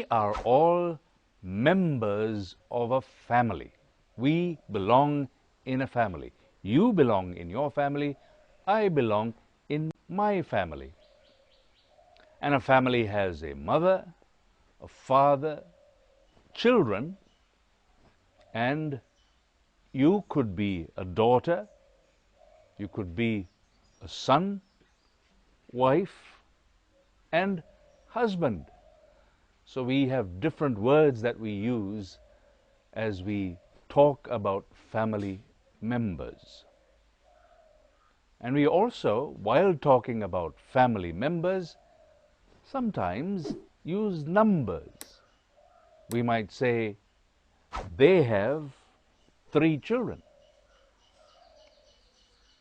We are all members of a family. We belong in a family. You belong in your family. I belong in my family. And a family has a mother, a father, children, and you could be a daughter, you could be a son, wife, and husband. So we have different words that we use as we talk about family members. And we also, while talking about family members, sometimes use numbers. We might say, they have 3 children.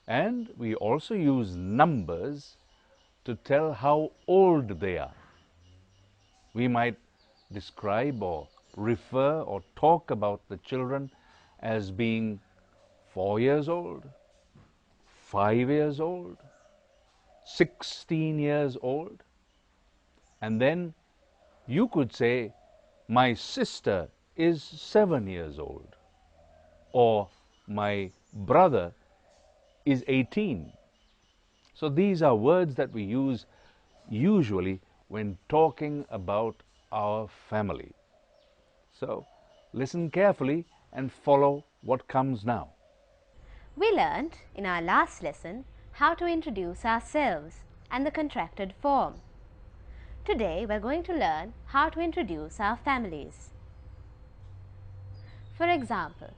And we also use numbers to tell how old they are. We might describe or refer or talk about the children as being 4 years old, 5 years old, 16 years old. And then you could say, my sister is 7 years old, or my brother is 18. So these are words that we use usually when talking about our family. So listen carefully and follow what comes now. We learned in our last lesson how to introduce ourselves and the contracted form. Today we're going to learn how to introduce our families. For example,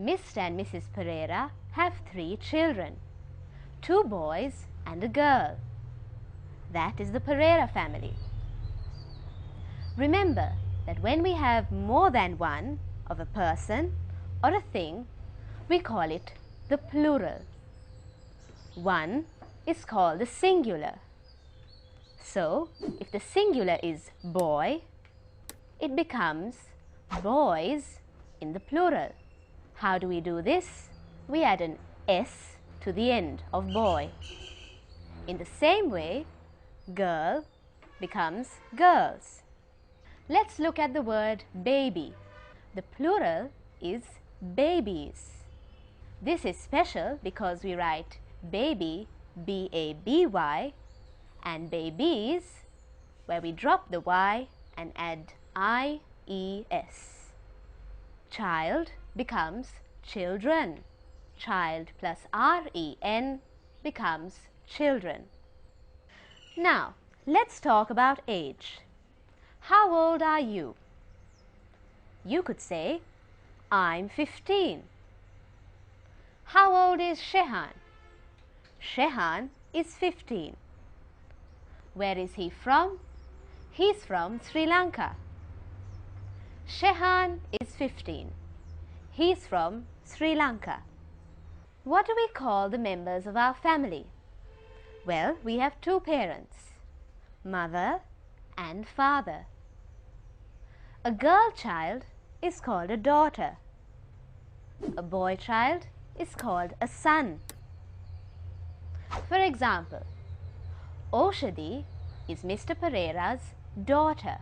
Mr. and Mrs. Pereira have 3 children, 2 boys and a girl. That is the Pereira family. Remember that when we have more than one of a person or a thing, we call it the plural. One is called the singular. So, if the singular is boy, it becomes boys in the plural. How do we do this? We add an S to the end of boy. In the same way, girl becomes girls. Let's look at the word baby. The plural is babies. This is special because we write baby, B-A-B-Y, and babies, where we drop the Y and add I-E-S. Child becomes children. Child plus R-E-N becomes children. Now, let's talk about age. How old are you? You could say, I'm 15. How old is Shehan? Shehan is 15. Where is he from? He's from Sri Lanka. Shehan is 15. He's from Sri Lanka. What do we call the members of our family? Well, we have 2 parents, mother and father. A girl child is called a daughter. A boy child is called a son. For example, Oshadi is Mr. Pereira's daughter.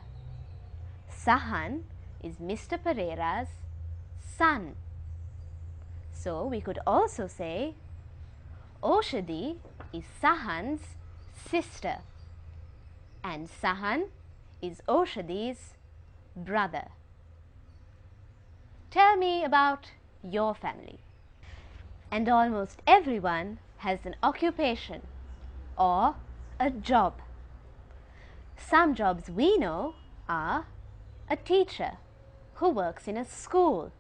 Sahan is Mr. Pereira's son. So we could also say Oshadi is Sahan's sister and Sahan is Oshadi's brother. Tell me about your family. And almost everyone has an occupation or a job. Some jobs we know are a teacher who works in a school,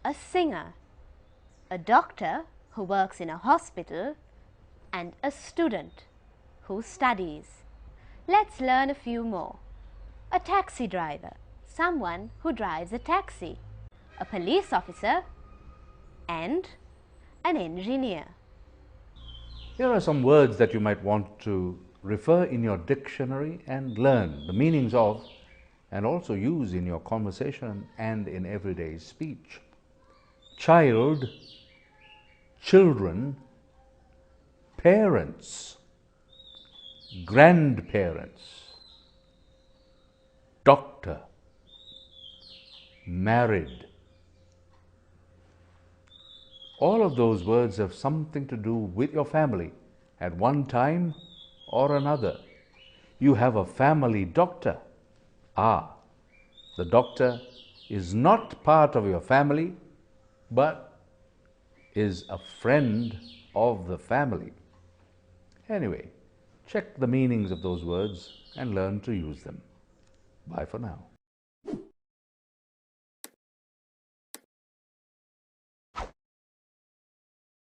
a singer, a doctor who works in a hospital, and a student who studies. Let's learn a few more. A taxi driver, someone who drives a taxi, a police officer, and an engineer. Here are some words that you might want to refer in your dictionary and learn the meanings of, and also use in your conversation and in everyday speech. Child, children, parents, grandparents, doctor, married. All of those words have something to do with your family at one time or another. You have a family doctor. The doctor is not part of your family, but is a friend of the family. Anyway, check the meanings of those words and learn to use them. Bye for now.